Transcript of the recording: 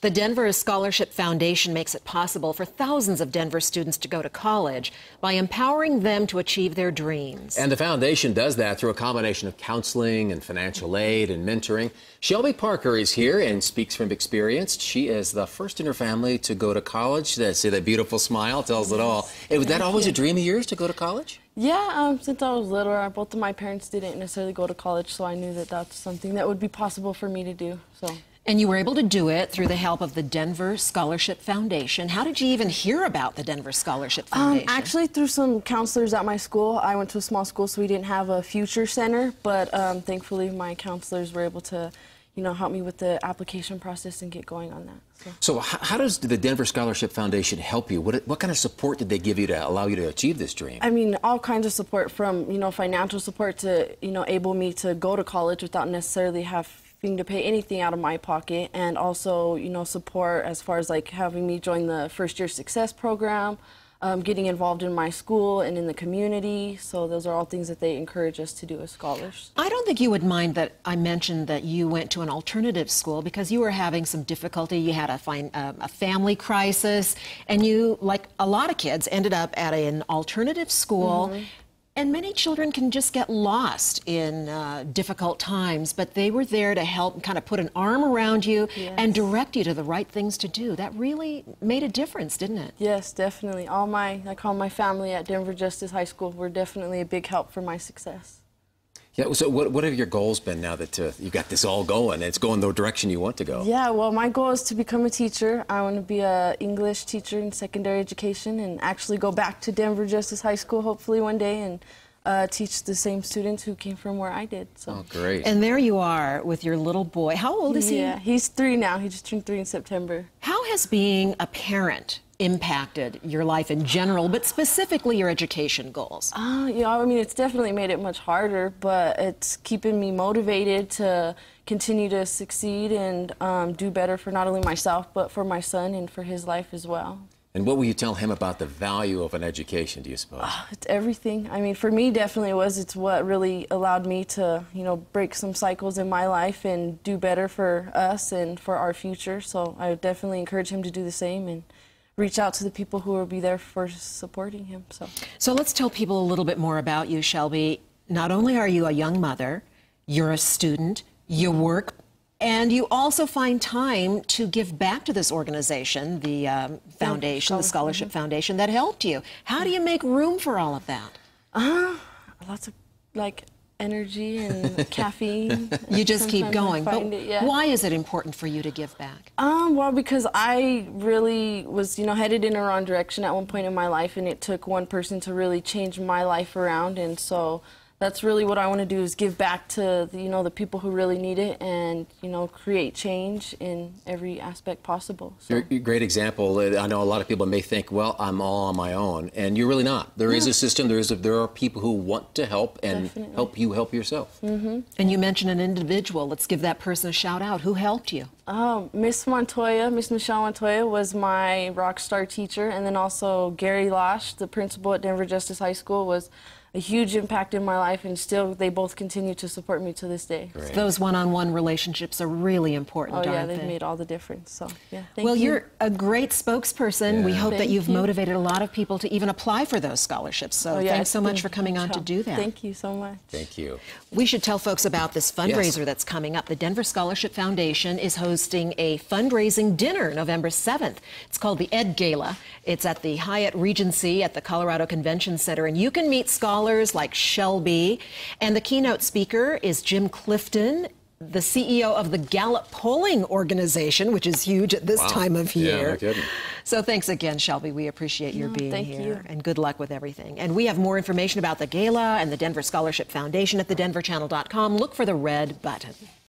The Denver Scholarship Foundation makes it possible for thousands of Denver students to go to college by empowering them to achieve their dreams. And the foundation does that through a combination of counseling and financial aid and mentoring. Shelby Parker is here and speaks from experience. She is the first in her family to go to college. See that beautiful smile tells it all. Was that always a dream of yours to go to college? Yeah, since I was little, both of my parents didn't necessarily go to college, so I knew that that's something that would be possible for me to do. And you were able to do it through the help of the Denver Scholarship Foundation. How did you even hear about the Denver Scholarship Foundation? Actually, through some counselors at my school. I went to a small school, so we didn't have a future center, but thankfully my counselors were able to, help me with the application process and get going on that. So how does the Denver Scholarship Foundation help you? What kind of support did they give you to allow you to achieve this dream? I mean, all kinds of support from, financial support to, able me to go to college without necessarily having to pay anything out of my pocket, and also, support as far as like having me join the first year success program, getting involved in my school and in the community. So those are all things that they encourage us to do as scholars. I don't think you would mind that I mentioned that you went to an alternative school because you were having some difficulty. You had a family crisis, and you, like a lot of kids, ended up at an alternative school. Mm-hmm. And many children can just get lost in difficult times, but they were there to help kind of put an arm around you. Yes. And direct you to the right things to do. That really made a difference, didn't it? Yes, definitely. All my family at Denver Justice High School were definitely a big help for my success. Yeah, so what have your goals been now that you got this all going? It's going the direction you want to go. Yeah, well, my goal is to become a teacher. I want to be an English teacher in secondary education and actually go back to Denver Justice High School hopefully one day and teach the same students who came from where I did. So. Oh, great. And there you are with your little boy. How old is he? Yeah, he's 3 now. He just turned 3 in September. How has being a parent impacted your life in general, but specifically your education goals? Yeah, I mean, it's definitely made it much harder, but it's keeping me motivated to continue to succeed and do better for not only myself, but for my son and for his life as well. And what will you tell him about the value of an education, do you suppose? It's everything. I mean, for me, definitely it's what really allowed me to, break some cycles in my life and do better for us and for our future. So I would definitely encourage him to do the same and reach out to the people who will be there for supporting him. So let's tell people a little bit more about you, Shelby. Not only are you a young mother, you're a student, you work, and you also find time to give back to this organization, the foundation, the Scholarship Foundation, that helped you. How do you make room for all of that? Lots of, energy and caffeine. You just keep going. But yeah. Why is it important for you to give back? Well, because I really was, headed in a wrong direction at one point in my life, and it took one person to really change my life around, and so that's really what I want to do, is give back to the people who really need it, and create change in every aspect possible. So. You're a great example. I know a lot of people may think, well, I'm all on my own, and you're really not. There is a system. There are people who want to help and help you help yourself. Mm-hmm. And you mentioned an individual. Let's give that person a shout out. Who helped you? Miss Michelle Montoya was my rock star teacher, and then also Gary Losh, the principal at Denver Justice High School, was a huge impact in my life, and still they both continue to support me to this day. Great. Those one-on-one relationships are really important, aren't they? Yeah, they've made all the difference. So, yeah, thank you. Well, you're a great spokesperson. Yeah. We hope that you've Thank you. motivated a lot of people to even apply for those scholarships. So thanks so much for coming on to do that. Thank you so much. Thank you. We should tell folks about this fundraiser that's coming up. The Denver Scholarship Foundation is hosting a fundraising dinner November 7th. It's called the Ed Gala. It's at the Hyatt Regency at the Colorado Convention Center, and you can meet scholars like Shelby, and the keynote speaker is Jim Clifton, the CEO of the Gallup Polling Organization, which is huge at this time of year. Yeah, no kidding. So thanks again, Shelby. We appreciate your being here. You. And good luck with everything. And we have more information about the gala and the Denver Scholarship Foundation at thedenverchannel.com. Look for the red button.